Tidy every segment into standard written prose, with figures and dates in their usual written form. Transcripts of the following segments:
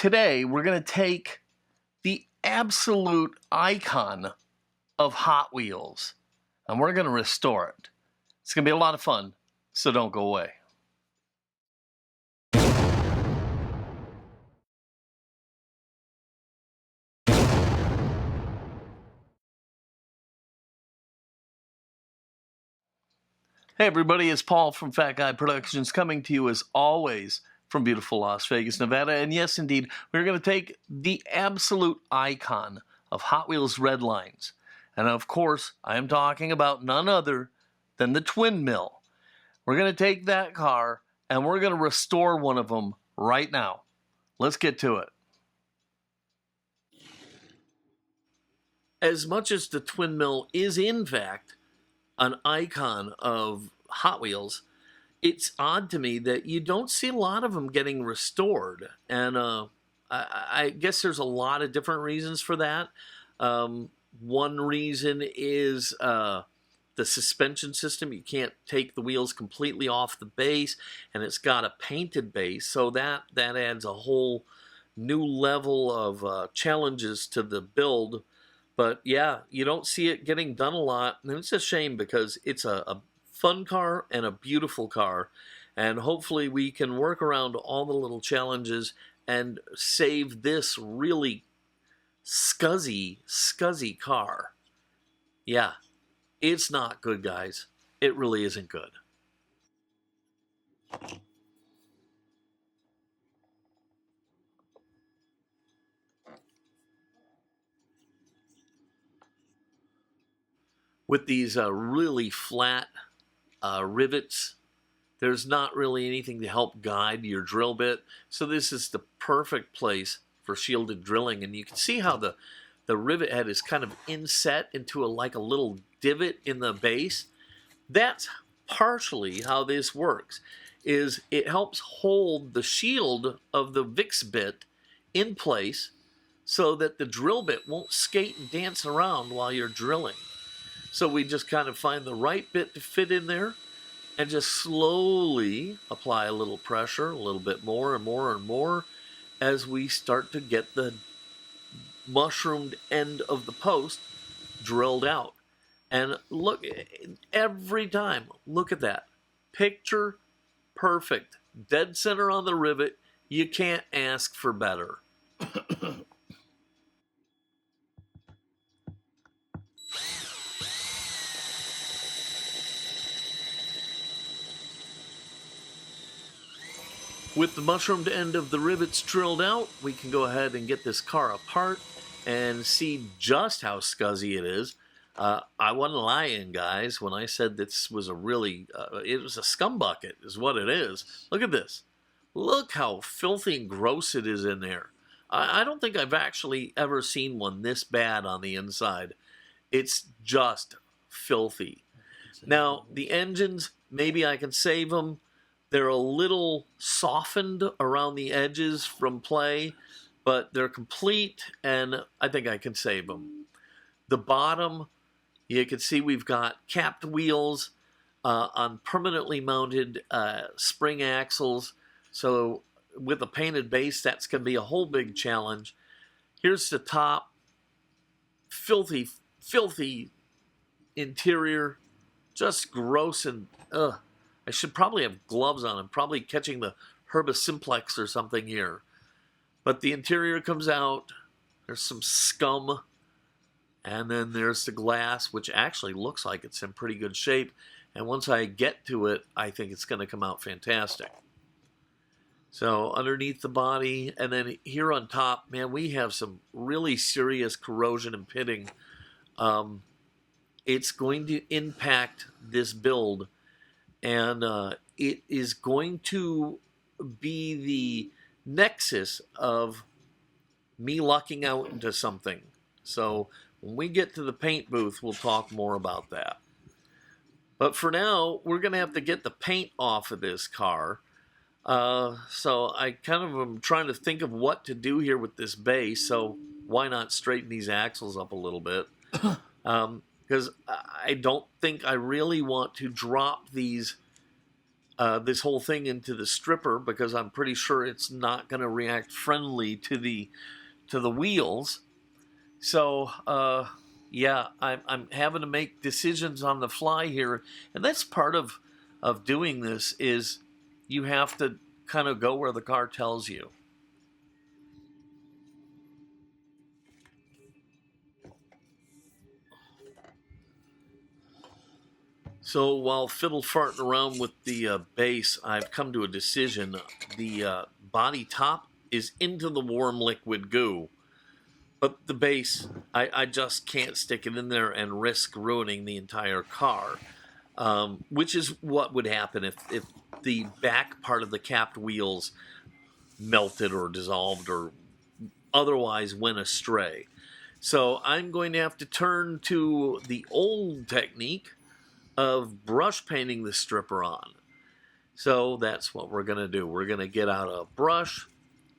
Today, we're going to take the absolute icon of Hot Wheels, and we're going to restore it. It's going to be a lot of fun, so don't go away. Hey everybody, it's Paul from Fat Guy Productions coming to you as always from beautiful Las Vegas, Nevada. And yes, indeed, we're going to take the absolute icon of Hot Wheels Redlines. And of course, I am talking about none other than the Twin Mill. We're going to take that car and we're going to restore one of them right now. Let's get to it. As much as the Twin Mill is in fact an icon of Hot Wheels, it's odd to me that you don't see a lot of them getting restored. And I guess there's a lot of different reasons for that. One reason is the suspension system. You can't take the wheels completely off the base, and it's got a painted base, so that adds a whole new level of challenges to the build. But yeah, you don't see it getting done a lot, and it's a shame because it's a fun car and a beautiful car, and hopefully we can work around all the little challenges and save this really scuzzy car. Yeah, it's not good, guys. It really isn't good. With these really flat rivets, there's not really anything to help guide your drill bit, so this is the perfect place for shielded drilling. And you can see how the rivet head is kind of inset into like a little divot in the base. That's partially how this works, is it helps hold the shield of the Vix Bit in place so that the drill bit won't skate and dance around while you're drilling. So we just kind of find the right bit to fit in there and just slowly apply a little pressure, a little bit more and more and more, as we start to get the mushroomed end of the post drilled out. And look, every time, look at that. Picture perfect. Dead center on the rivet. You can't ask for better. With the mushroomed end of the rivets drilled out, we can go ahead and get this car apart and see just how scuzzy it is. I wasn't lying, guys, when I said this was a really, it was a scum bucket is what it is. Look at this. Look how filthy and gross it is in there. I don't think I've actually ever seen one this bad on the inside. It's just filthy. Now, the engines, maybe I can save them. They're a little softened around the edges from play, but they're complete, and I think I can save them. The bottom, you can see we've got capped wheels on permanently mounted spring axles. So with a painted base, that's going to be a whole big challenge. Here's the top. Filthy, filthy interior. Just gross and ugh. I should probably have gloves on. I'm probably catching the herbicimplex or something here. But the interior comes out. There's some scum. And then there's the glass, which actually looks like it's in pretty good shape. And once I get to it, I think it's going to come out fantastic. So underneath the body, and then here on top, man, we have some really serious corrosion and pitting. It's going to impact this build. And it is going to be the nexus of me lucking out into something. So when we get to the paint booth, we'll talk more about that. But for now, we're going to have to get the paint off of this car. So I kind of am trying to think of what to do here with this base. So why not straighten these axles up a little bit? Because I don't think I really want to drop these this whole thing into the stripper because I'm pretty sure it's not going to react friendly to the wheels. So yeah, I'm having to make decisions on the fly here, and that's part of doing this is you have to kind of go where the car tells you. So while fiddle farting around with the base, I've come to a decision. The body top is into the warm liquid goo, but the base, I just can't stick it in there and risk ruining the entire car, which is what would happen if the back part of the capped wheels melted or dissolved or otherwise went astray. So I'm going to have to turn to the old technique of brush painting the stripper on. So that's what we're going to do. We're going to get out a brush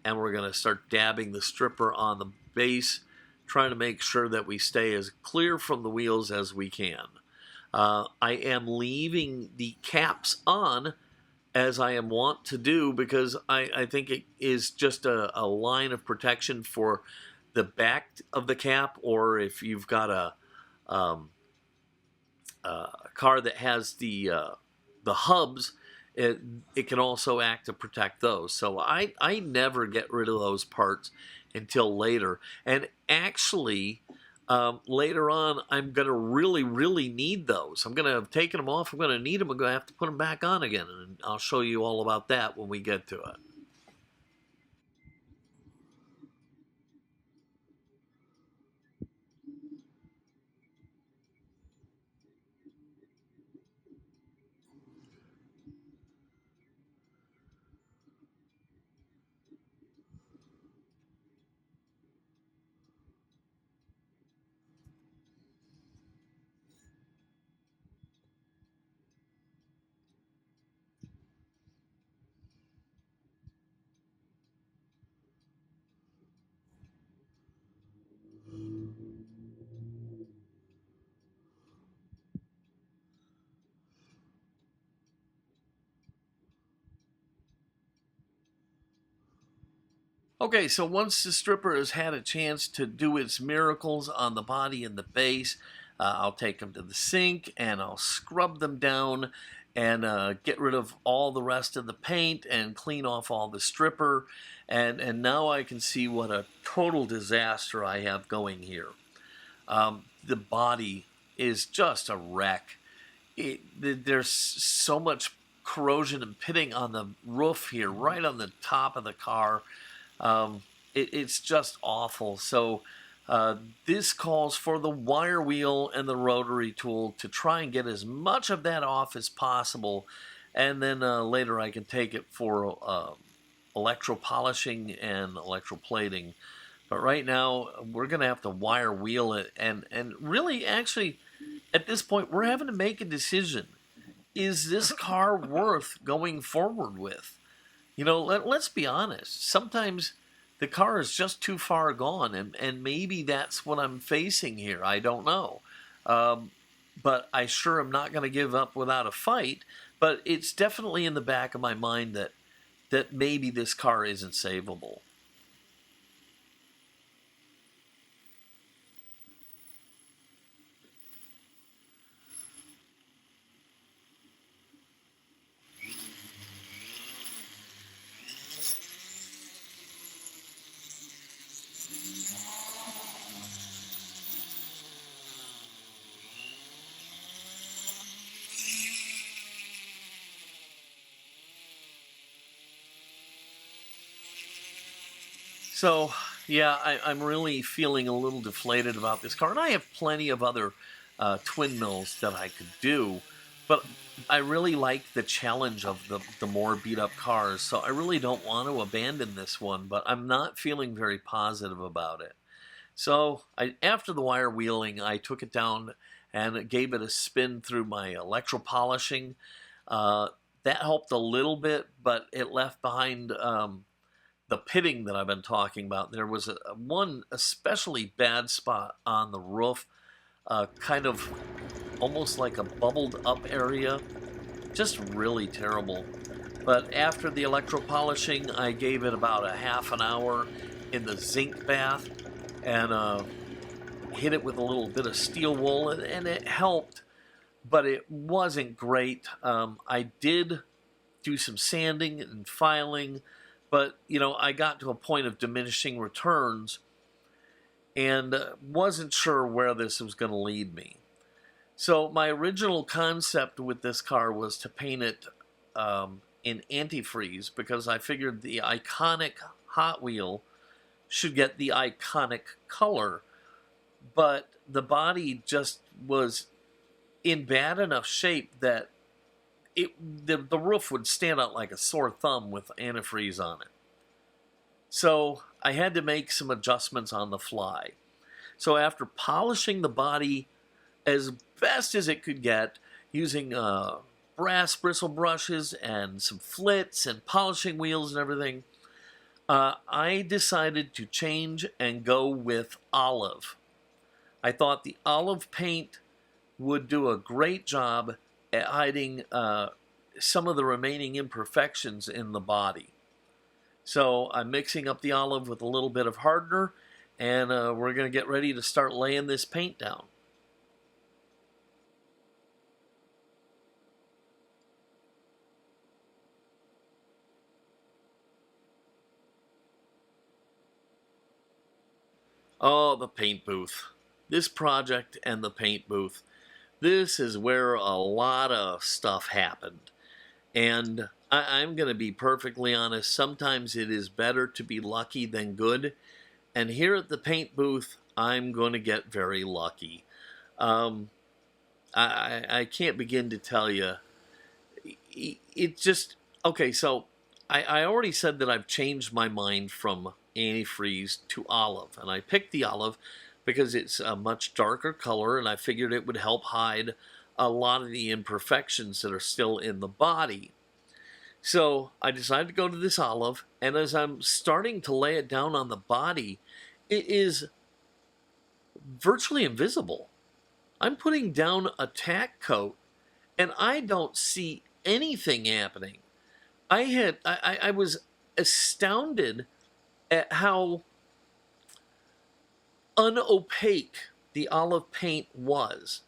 and we're going to start dabbing the stripper on the base, trying to make sure that we stay as clear from the wheels as we can. I am leaving the caps on as I am wont to do because I think it is just a line of protection for the back of the cap, or if you've got a car that has the hubs, it can also act to protect those. So I never get rid of those parts until later. And actually, later on, I'm going to really need those. I'm going to have taken them off. I'm going to need them. I'm going to have to put them back on again. And I'll show you all about that when we get to it. Okay, so once the stripper has had a chance to do its miracles on the body and the base, I'll take them to the sink and I'll scrub them down and get rid of all the rest of the paint and clean off all the stripper. And now I can see what a total disaster I have going here. The body is just a wreck. There's so much corrosion and pitting on the roof here, right on the top of the car. It's just awful. So this calls for the wire wheel and the rotary tool to try and get as much of that off as possible. And then later I can take it for electropolishing and electroplating. But right now we're going to have to wire wheel it. And really, actually, at this point, we're having to make a decision. Is this car worth going forward with? You know, let's be honest. Sometimes the car is just too far gone, and maybe that's what I'm facing here. I don't know. But I sure am not going to give up without a fight. But it's definitely in the back of my mind that maybe this car isn't savable. So, yeah, I'm really feeling a little deflated about this car. And I have plenty of other twin mills that I could do. But I really like the challenge of the more beat-up cars. So I really don't want to abandon this one. But I'm not feeling very positive about it. So after the wire wheeling, I took it down and gave it a spin through my electropolishing. That helped a little bit, but it left behind the pitting that I've been talking about. There was one especially bad spot on the roof, kind of almost like a bubbled up area. just really terrible. But after the electro polishing, I gave it about a half an hour in the zinc bath and hit it with a little bit of steel wool, and it helped, but it wasn't great. I did do some sanding and filing, but I got to a point of diminishing returns and wasn't sure where this was going to lead me. So my original concept with this car was to paint it in antifreeze, because I figured the iconic Hot Wheel should get the iconic color, but the body just was in bad enough shape that the roof would stand out like a sore thumb with antifreeze on it. So I had to make some adjustments on the fly. So after polishing the body as best as it could get, using brass bristle brushes and some flits and polishing wheels and everything, I decided to change and go with olive. I thought the olive paint would do a great job at hiding some of the remaining imperfections in the body. So I'm mixing up the olive with a little bit of hardener, and we're going to get ready to start laying this paint down. Oh, the paint booth. This project and the paint booth. This is where a lot of stuff happened. And I'm going to be perfectly honest, sometimes it is better to be lucky than good. And here at the paint booth, I'm going to get very lucky. I can't begin to tell you. It just... Okay, so I already said that I've changed my mind from antifreeze to olive. And I picked the olive because it's a much darker color, and I figured it would help hide a lot of the imperfections that are still in the body. So I decided to go to this olive, and as I'm starting to lay it down on the body, it is virtually invisible. I'm putting down a tack coat, and I don't see anything happening. I was astounded at how unopaque the olive paint was.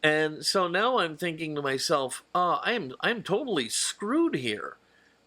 And so now I'm thinking to myself, I'm totally screwed here.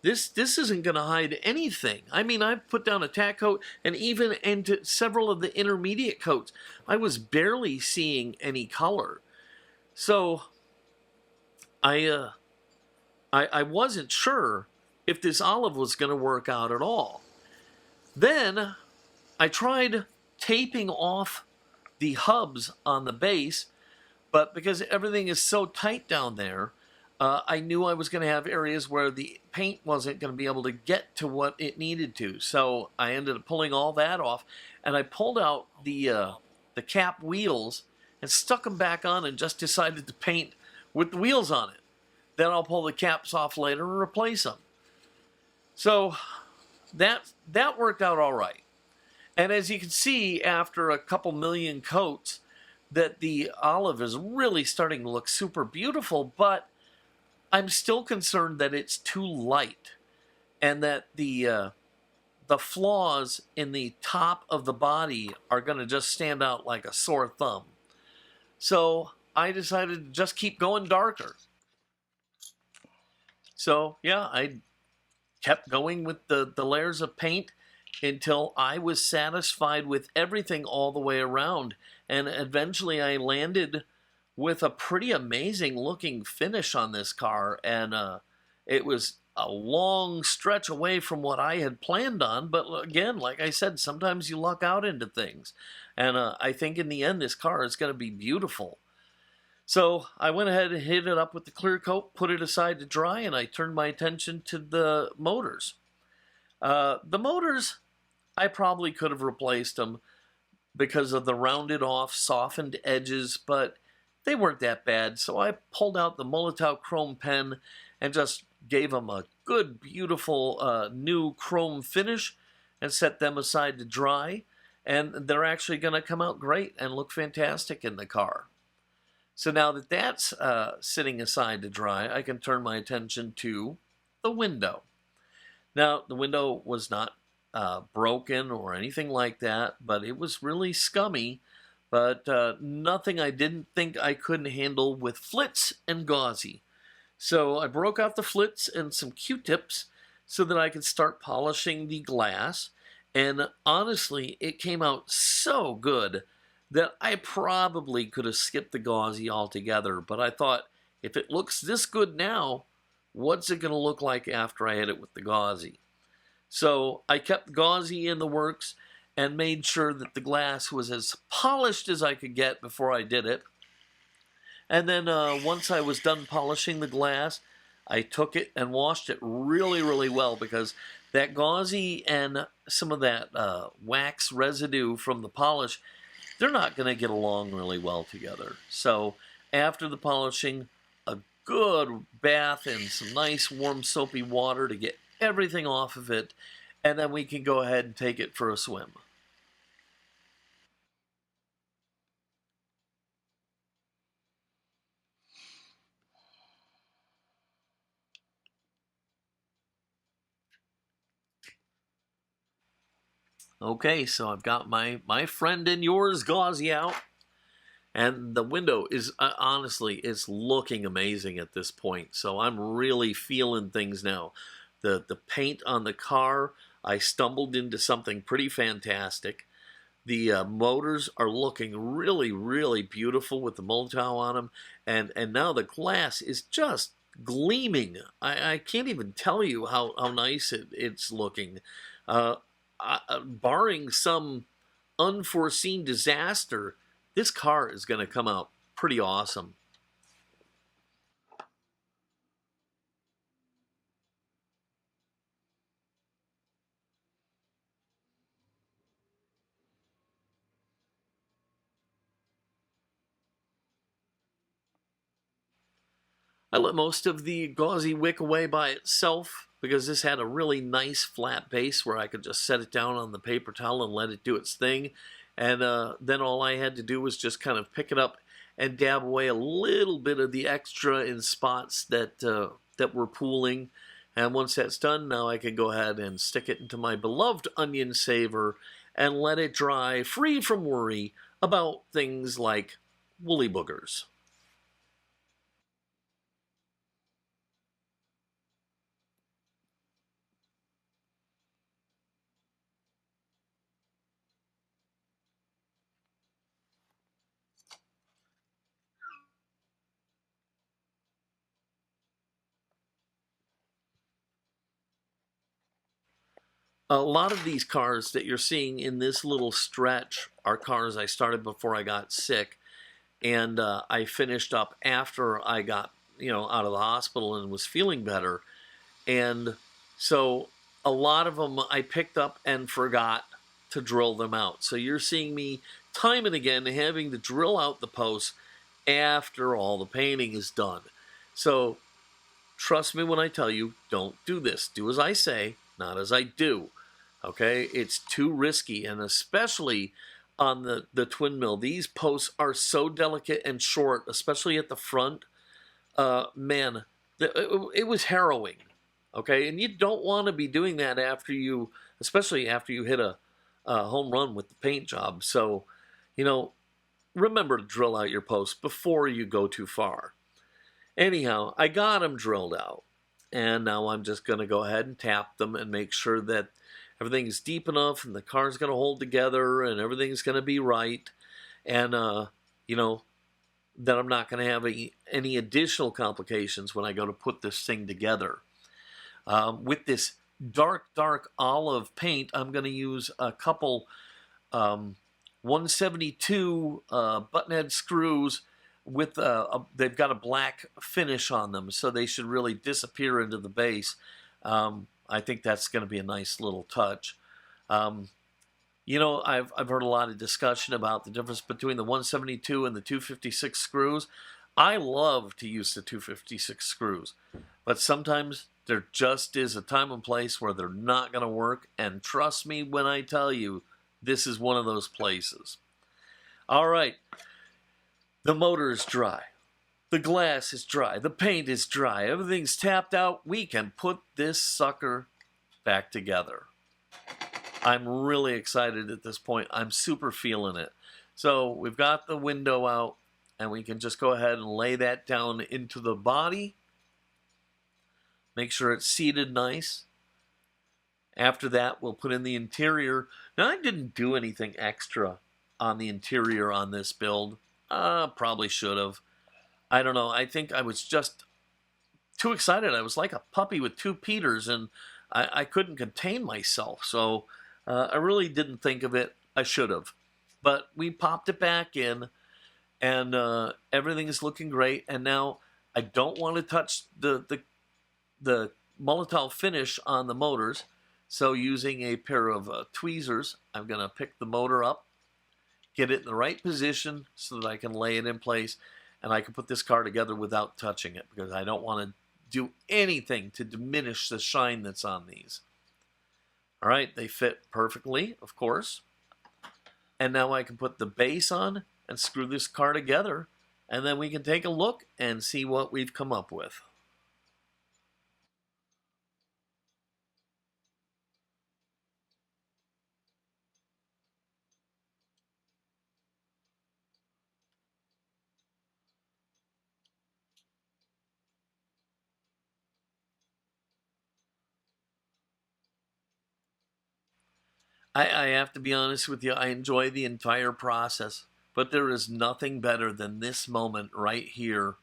This isn't going to hide anything. I mean, I've put down a tack coat, and even into several of the intermediate coats, I was barely seeing any color. So I wasn't sure if this olive was going to work out at all. Then I tried taping off the hubs on the base, but because everything is so tight down there, I knew I was going to have areas where the paint wasn't going to be able to get to what it needed to. So I ended up pulling all that off, and I pulled out the cap wheels and stuck them back on, and just decided to paint with the wheels on it. Then I'll pull the caps off later and replace them. So that worked out all right. And as you can see, after a couple million coats, that the olive is really starting to look super beautiful, but I'm still concerned that it's too light, and that the flaws in the top of the body are going to just stand out like a sore thumb. So I decided to just keep going darker. So yeah, I kept going with the layers of paint until I was satisfied with everything all the way around. And eventually I landed with a pretty amazing looking finish on this car. And it was a long stretch away from what I had planned on. But again, like I said, sometimes you luck out into things. And I think in the end, this car is going to be beautiful. So I went ahead and hit it up with the clear coat, put it aside to dry, and I turned my attention to the motors. The motors, I probably could have replaced them because of the rounded off, softened edges, but they weren't that bad. So I pulled out the Molotow chrome pen and just gave them a good, beautiful new chrome finish and set them aside to dry. And they're actually going to come out great and look fantastic in the car. So now that that's sitting aside to dry, I can turn my attention to the window. Now, the window was not broken or anything like that, but it was really scummy, but nothing I didn't think I couldn't handle with flits and gauzy. So I broke out the flits and some Q-tips so that I could start polishing the glass. And honestly, it came out so good that I probably could have skipped the gauzy altogether. But I thought, if it looks this good now, what's it going to look like after I hit it with the gauzy? So I kept gauzy in the works and made sure that the glass was as polished as I could get before I did it. And then once I was done polishing the glass, I took it and washed it really, really well, because that gauzy and some of that wax residue from the polish, they're not going to get along really well together. So after the polishing, a good bath in some nice warm soapy water to get everything off of it, and then we can go ahead and take it for a swim. Okay, so I've got my friend and yours gauzy out, and the window is honestly, it's looking amazing at this point. So I'm really feeling things now. The paint on the car, I stumbled into something pretty fantastic. The motors are looking really, really beautiful with the Motow on them, and now the glass is just gleaming. I can't even tell you how nice it's looking. Uh, Barring some unforeseen disaster, this car is going to come out pretty awesome. I let most of the gauzy wick away by itself, because this had a really nice flat base where I could just set it down on the paper towel and let it do its thing. And then all I had to do was just kind of pick it up and dab away a little bit of the extra in spots that were pooling. And once that's done, now I can go ahead and stick it into my beloved onion saver and let it dry, free from worry about things like woolly boogers. A lot of these cars that you're seeing in this little stretch are cars I started before I got sick, and I finished up after I got, out of the hospital and was feeling better. And so a lot of them I picked up and forgot to drill them out. So you're seeing me time and again having to drill out the posts after all the painting is done. So trust me when I tell you, don't do this. Do as I say, not as I do. Okay? It's too risky, and especially on the twin mill. These posts are so delicate and short, especially at the front. Man, it was harrowing. Okay? And you don't want to be doing that after you, especially after you hit a home run with the paint job. So, remember to drill out your posts before you go too far. Anyhow, I got them drilled out, and now I'm just going to go ahead and tap them and make sure that everything's deep enough and the car's going to hold together and everything's going to be right, and that I'm not going to have any additional complications when I go to put this thing together. With this dark olive paint, I'm going to use a couple 172 buttonhead screws with they've got a black finish on them, so they should really disappear into the base. I think that's going to be a nice little touch. I've heard a lot of discussion about the difference between the 172 and the 256 screws. I love to use the 256 screws, but sometimes there just is a time and place where they're not going to work, and trust me when I tell you, this is one of those places. All right. The motor is dry. The glass is dry, the paint is dry, everything's tapped out. We can put this sucker back together. I'm really excited at this point. I'm super feeling it. So we've got the window out, and we can just go ahead and lay that down into the body. Make sure it's seated nice. After that, we'll put in the interior. Now, I didn't do anything extra on the interior on this build. Probably should have. I don't know. I think I was just too excited. I was like a puppy with two Peters, and I couldn't contain myself. So I really didn't think of it. I should have. But we popped it back in, and everything is looking great. And now I don't want to touch the Molotov finish on the motors. So using a pair of tweezers, I'm going to pick the motor up, get it in the right position so that I can lay it in place, and I can put this car together without touching it, because I don't want to do anything to diminish the shine that's on these. All right, they fit perfectly, of course. And now I can put the base on and screw this car together, and then we can take a look and see what we've come up with. I have to be honest with you, I enjoy the entire process, but there is nothing better than this moment right here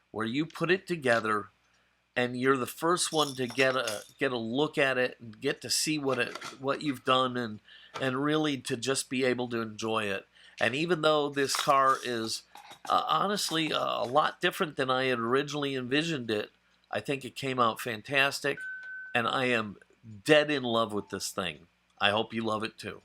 where you put it together and you're the first one to get a look at it and get to see what you've done, and really to just be able to enjoy it. And even though this car is honestly a lot different than I had originally envisioned it, I think it came out fantastic, and I am dead in love with this thing. I hope you love it too.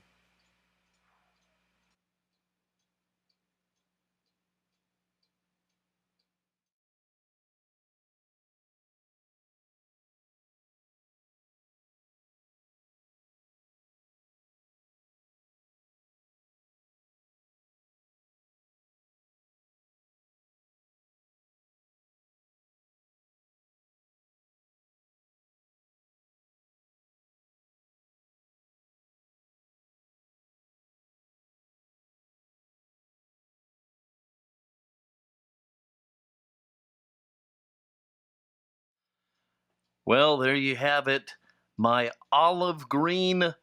Well, there you have it, my olive green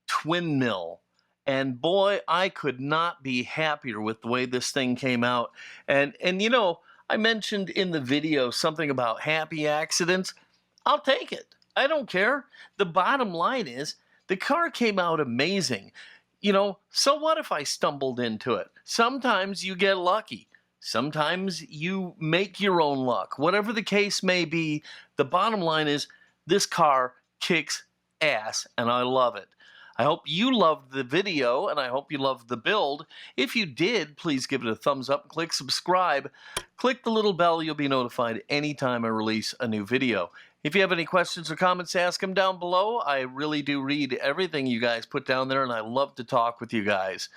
twin mill. And boy, I could not be happier with the way this thing came out. And you know, I mentioned in the video something about happy accidents. I'll take it. I don't care. The bottom line is the car came out amazing. You know, so what if I stumbled into it? Sometimes you get lucky. Sometimes you make your own luck. Whatever the case may be, the bottom line is this car kicks ass, and I love it. I hope you loved the video, and I hope you loved the build. If you did, please give it a thumbs up, click subscribe, click the little bell, you'll be notified anytime I release a new video. If you have any questions or comments, ask them down below. I really do read everything you guys put down there, and I love to talk with you guys.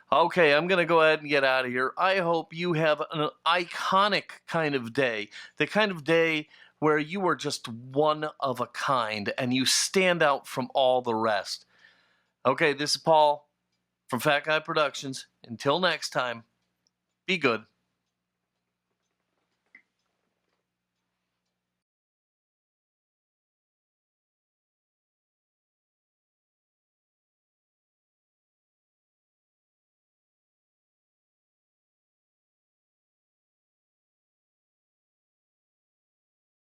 Okay, I'm going to go ahead and get out of here. I hope you have an iconic kind of day, the kind of day where you are just one of a kind and you stand out from all the rest. Okay, this is Paul from Fat Guy Productions. Until next time, be good.